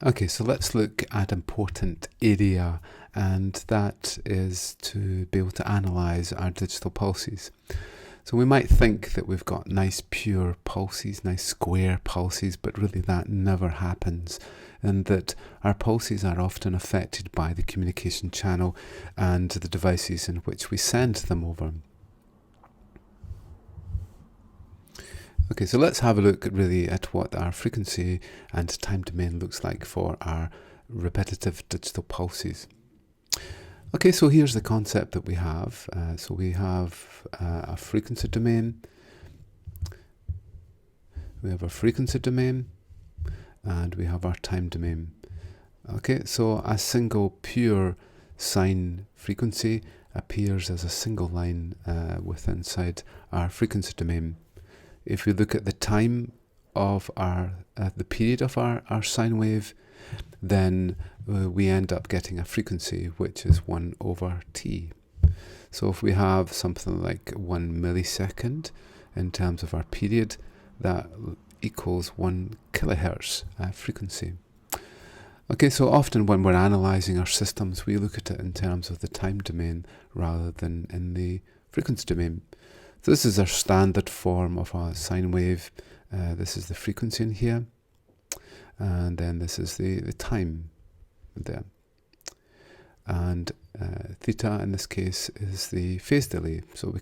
Okay, so let's look at important area, and that is to be able to analyze our digital pulses. So we might think that we've got nice pure pulses, nice square pulses, but really that never happens, and that our pulses are often affected by the communication channel and the devices in which we send them over. Okay, so let's have a look really at what our frequency and time domain looks like for our repetitive digital pulses. Okay, so here's the concept that we have. So we have a frequency domain. We have our frequency domain, and we have our time domain. Okay, so a single pure sine frequency appears as a single line inside our frequency domain. If we look at the time of the period of our sine wave, then we end up getting a frequency which is 1 over t. So if we have something like 1 millisecond in terms of our period, that equals 1 kilohertz frequency. Okay, so often when we're analysing our systems, we look at it in terms of the time domain rather than in the frequency domain. So this is our standard form of a sine wave. This is the frequency in here, and then this is the time there. And theta in this case is the phase delay. So we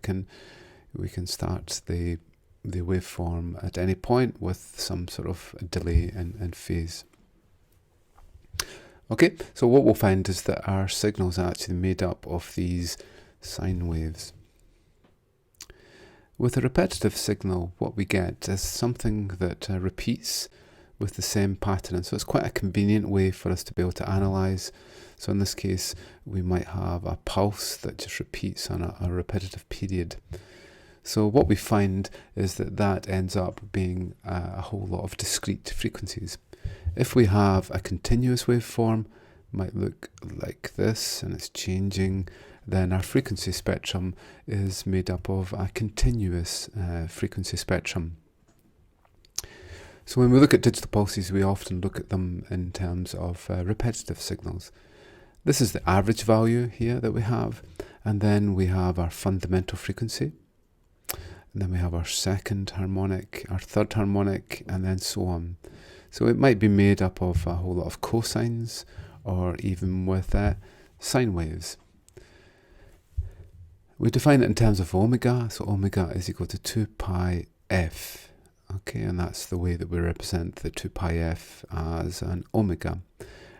can start the waveform at any point with some sort of delay in phase. Okay, so what we'll find is that our signals are actually made up of these sine waves. With a repetitive signal, what we get is something that repeats with the same pattern, and so it's quite a convenient way for us to be able to analyze. So in this case, we might have a pulse that just repeats on a repetitive period. So what we find is that ends up being a whole lot of discrete frequencies. If we have a continuous waveform, it might look like this, and it's changing, then our frequency spectrum is made up of a continuous frequency spectrum. So when we look at digital pulses, we often look at them in terms of repetitive signals. This is the average value here that we have, and then we have our fundamental frequency, and then we have our second harmonic, our third harmonic, and then so on. So it might be made up of a whole lot of cosines, or even with sine waves. We define it in terms of omega, so omega is equal to 2 pi f. Okay, and that's the way that we represent the 2 pi f as an omega.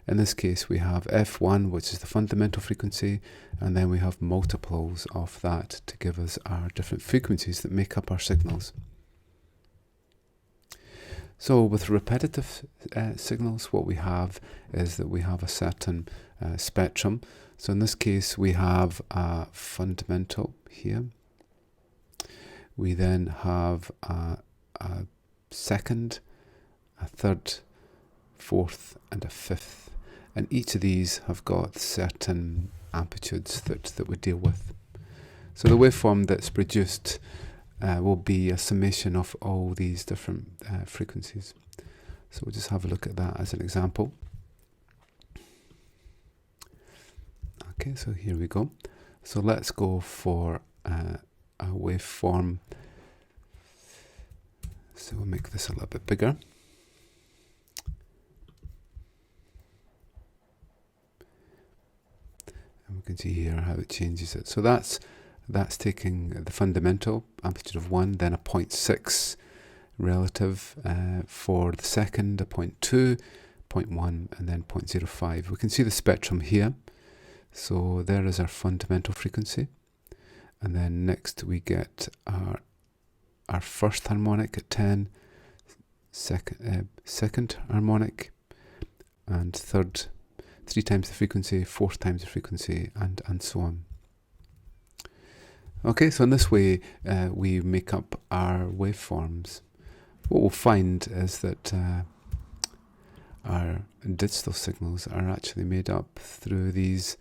In this case, we have f1, which is the fundamental frequency, and then we have multiples of that to give us our different frequencies that make up our signals. So with repetitive signals, what we have is that we have a certain spectrum. So in this case, we have a fundamental here. We then have a second, a third, fourth, and a fifth. And each of these have got certain amplitudes that we deal with. So the waveform that's produced will be a summation of all these different frequencies. So we'll just have a look at that as an example. Okay, so here we go. So let's go for a waveform. So we'll make this a little bit bigger. And we can see here how it changes it. So that's taking the fundamental amplitude of 1, then a 0.6 relative for the second, a 0.2, 0.1, and then 0.05. We can see the spectrum here. So there is our fundamental frequency. And then next we get our first harmonic at 10, second harmonic, and third, 3 times the frequency, 4 times the frequency, and so on. Okay, so in this way we make up our waveforms. What we'll find is that our digital signals are actually made up through these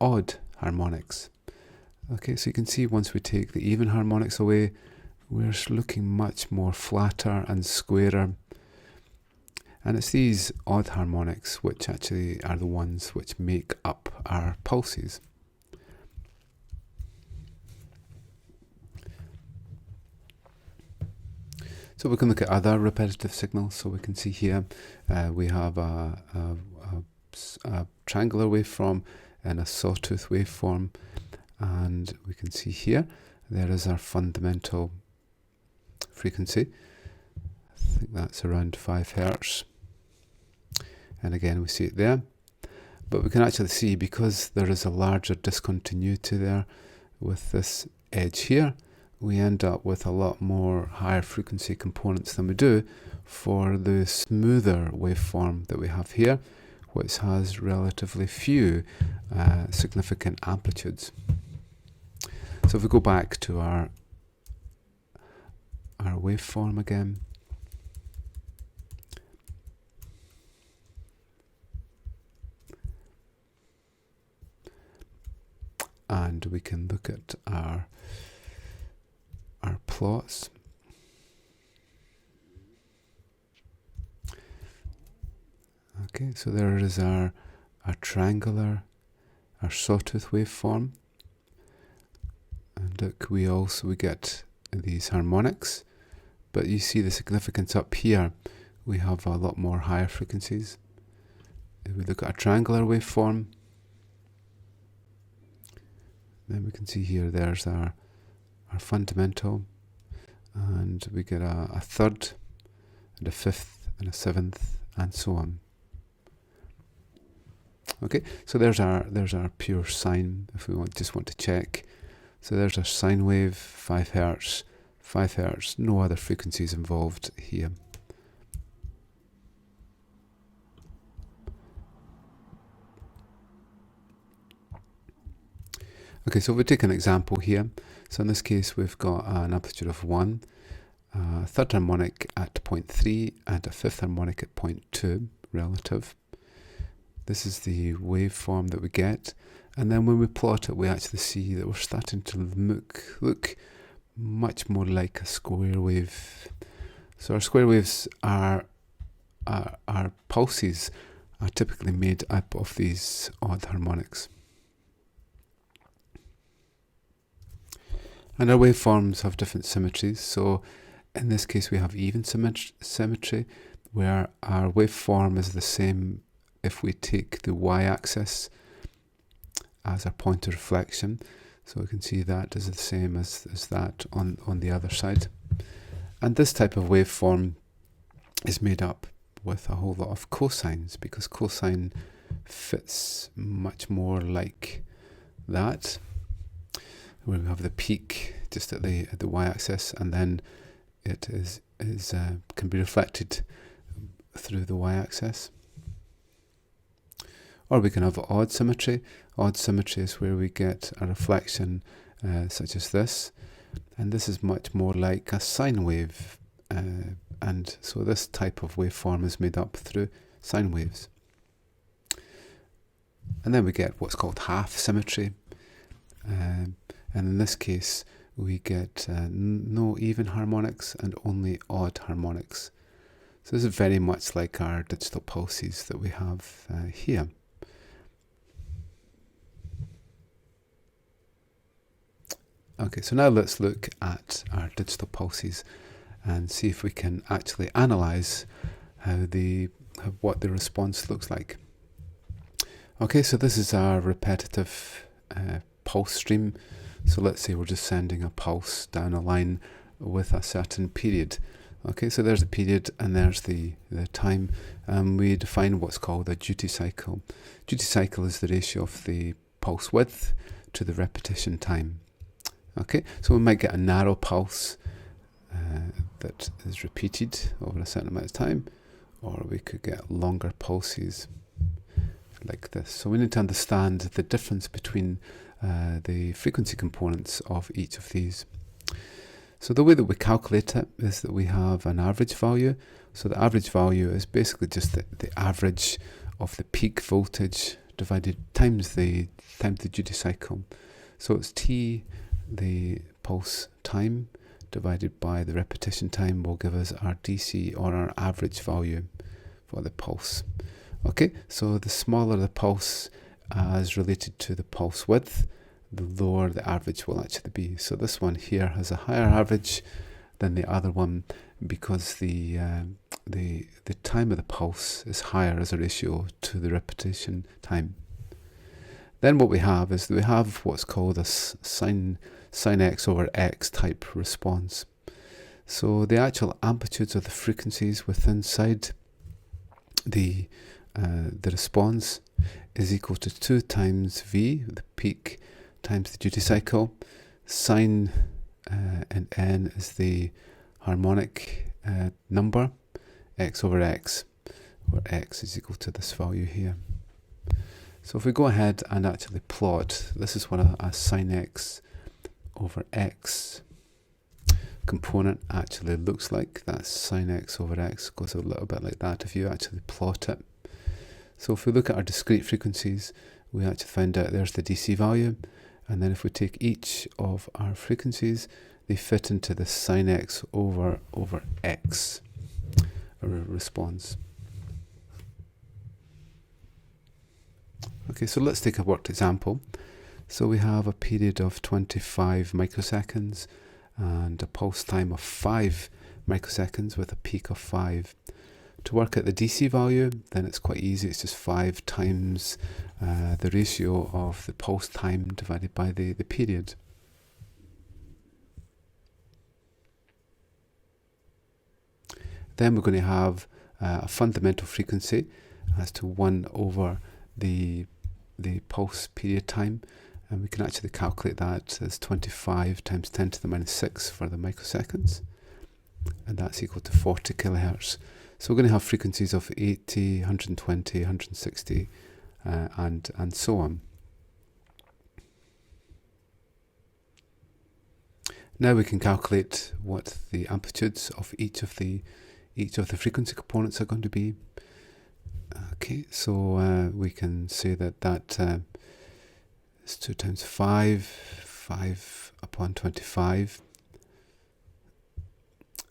odd harmonics. Okay, so you can see once we take the even harmonics away, we're looking much more flatter and squarer. And it's these odd harmonics which actually are the ones which make up our pulses. So we can look at other repetitive signals. So we can see here we have a triangular waveform and a sawtooth waveform, and we can see here there is our fundamental frequency. I think that's around 5 Hertz, and again we see it there, but we can actually see, because there is a larger discontinuity there with this edge here, we end up with a lot more higher frequency components than we do for the smoother waveform that we have here, which has relatively few significant amplitudes. So if we go back to our waveform again, and we can look at our plots. Okay, so there is our triangular, our sawtooth waveform, and look, we get these harmonics, but you see the significance up here. We have a lot more higher frequencies. If we look at a triangular waveform, then we can see here there's our fundamental, and we get a third and a fifth and a seventh and so on. Okay, so there's our pure sine, if we just want to check. So there's our sine wave, 5 Hertz, 5 Hertz, no other frequencies involved here. Okay, so if we take an example here, so in this case we've got an amplitude of 1, a third harmonic at 0.3 and a fifth harmonic at 0.2 relative. This is the waveform that we get, and then when we plot it we actually see that we're starting to look much more like a square wave. So our square waves our pulses are typically made up of these odd harmonics. And our waveforms have different symmetries. So in this case we have even symmetry, where our waveform is the same if we take the y-axis as our point of reflection. So we can see that is the same as that on the other side. And this type of waveform is made up with a whole lot of cosines, because cosine fits much more like that, where we have the peak just at the y-axis, and then it can be reflected through the y-axis. Or we can have odd symmetry. Odd symmetry is where we get a reflection such as this, and this is much more like a sine wave, and so this type of waveform is made up through sine waves. And then we get what's called half symmetry, and in this case we get no even harmonics and only odd harmonics. So this is very much like our digital pulses that we have here. Okay, so now let's look at our digital pulses and see if we can actually analyze what the response looks like. Okay, so this is our repetitive pulse stream. So let's say we're just sending a pulse down a line with a certain period. Okay, so there's the period and there's the time. We define what's called a duty cycle. Duty cycle is the ratio of the pulse width to the repetition time. Okay, so we might get a narrow pulse that is repeated over a certain amount of time, or we could get longer pulses like this. So we need to understand the difference between the frequency components of each of these. So the way that we calculate it is that we have an average value. So the average value is basically just the average of the peak voltage divided times the duty cycle. So it's T, the pulse time, divided by the repetition time will give us our DC, or our average value for the pulse. Okay, so the smaller the pulse as related to the pulse width, the lower the average will actually be. So this one here has a higher average than the other one because the time of the pulse is higher as a ratio to the repetition time. Then what we have is that we have what's called a sin x over x type response. So the actual amplitudes of the frequencies within inside the response is equal to 2 times v, the peak, times the duty cycle. Sine and n is the harmonic number, x over x, where x is equal to this value here. So if we go ahead and actually plot, this is what a sine x over x component actually looks like. That's sine x over x, goes a little bit like that if you actually plot it. So if we look at our discrete frequencies, we actually find out there's the DC value, and then if we take each of our frequencies, they fit into the sine x over x response. Okay, so let's take a worked example. So we have a period of 25 microseconds and a pulse time of 5 microseconds with a peak of 5. To work out the DC value, then it's quite easy. It's just 5 times the ratio of the pulse time divided by the period. Then we're going to have a fundamental frequency as to 1 over the pulse period time, and we can actually calculate that as 25 times 10 to the minus 6 for the microseconds, and that's equal to 40 kilohertz. So we're going to have frequencies of 80, 120, 160, and so on. Now we can calculate what the amplitudes of each of the frequency components are going to be. Okay, so we can say that is 2 times 5 upon 25,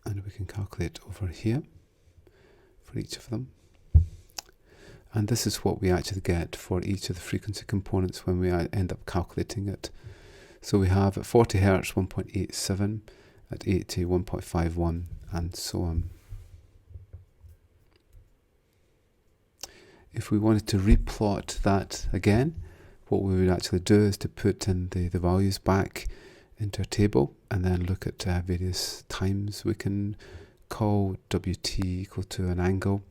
and we can calculate over here for each of them. And this is what we actually get for each of the frequency components when we end up calculating it. So we have at 40 Hz 1.87, at 80 1.51, and so on. If we wanted to replot that again, what we would actually do is to put in the values back into a table and then look at various times. We can call Wt equal to an angle,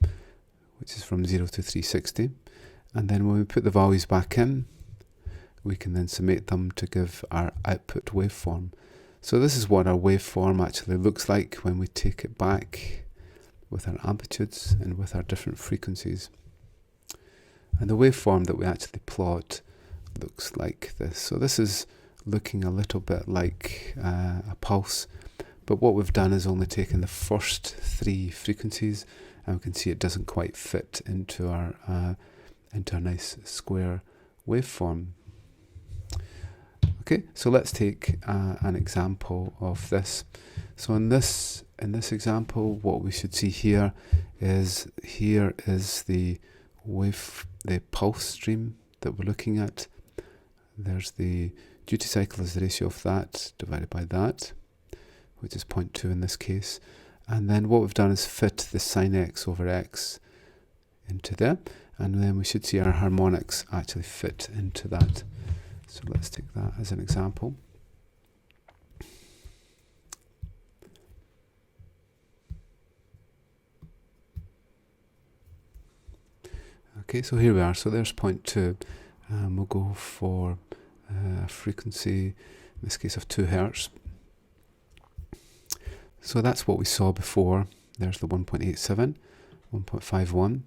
which is from 0 to 360. And then when we put the values back in, we can then summate them to give our output waveform. So this is what our waveform actually looks like when we take it back with our amplitudes and with our different frequencies. And the waveform that we actually plot looks like this. So this is looking a little bit like a pulse, but what we've done is only taken the first 3 frequencies, and we can see it doesn't quite fit into our nice square waveform. Okay, so let's take an example of this. So in this example, what we should see here is the pulse stream that we're looking at. There's the duty cycle as the ratio of that divided by that, which is 0.2 in this case. And then what we've done is fit the sine x over x into there, and then we should see our harmonics actually fit into that. So let's take that as an example. Okay, so here we are. So there's 0.2. We'll go for a frequency, in this case of 2 Hz. So that's what we saw before. There's the 1.87, 1.51,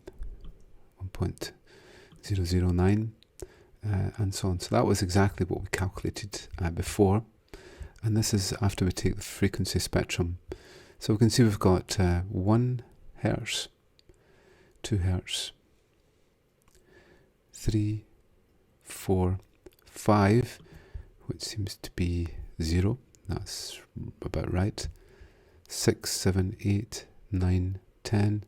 1.009, and so on. So that was exactly what we calculated before. And this is after we take the frequency spectrum. So we can see we've got 1 Hz, 2 Hz, 3, 4, 5, which seems to be 0. That's about right. 6, 7, 8, 9, 10,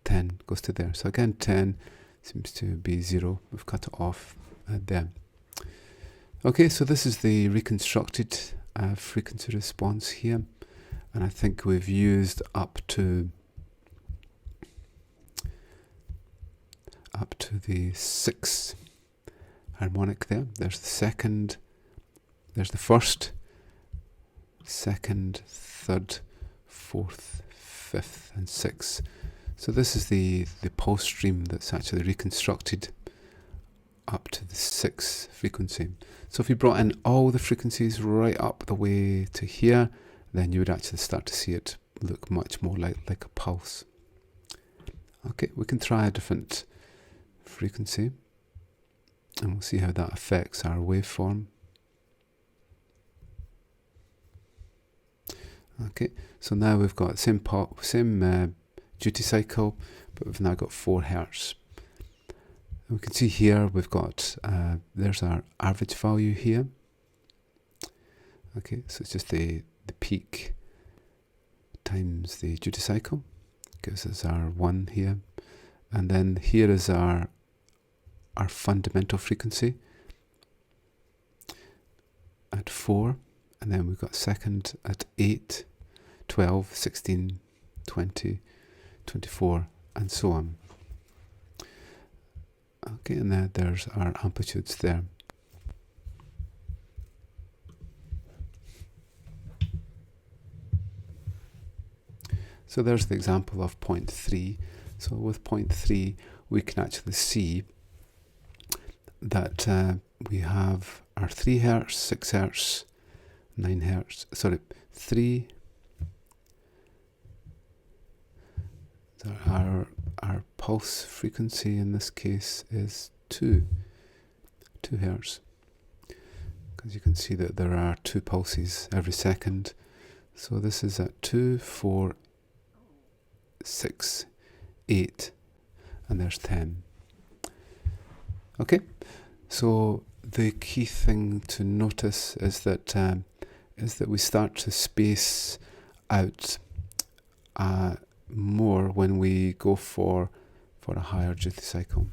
10 goes to there. So again, 10 seems to be 0. We've cut it off there. Okay, so this is the reconstructed frequency response here, and I think we've used up to the 6th harmonic there. There's the second, there's the first, second, third, fourth, fifth, and sixth. So this is the pulse stream that's actually reconstructed up to the 6th frequency. So if you brought in all the frequencies right up the way to here, then you would actually start to see it look much more like a pulse. Okay, we can try a different frequency, and we'll see how that affects our waveform. Okay, so now we've got same duty cycle, but we've now got 4 Hertz. And we can see here we've got there's our average value here. Okay, so it's just the peak times the duty cycle gives us our 1 here, and then here is our fundamental frequency at 4, and then we've got second at 8, 12, 16, 20, 24, and so on. Okay, and then there's our amplitudes there. So there's the example of 0.3. So with 0.3, we can actually see that we have our 3 Hertz, 6 Hertz, 9 Hertz, 3. So our pulse frequency in this case is 2 Hertz, because you can see that there are 2 pulses every second. So this is at 2, 4, 6, 8, and there's 10. Okay, so the key thing to notice is that we start to space out more when we go for a higher duty cycle.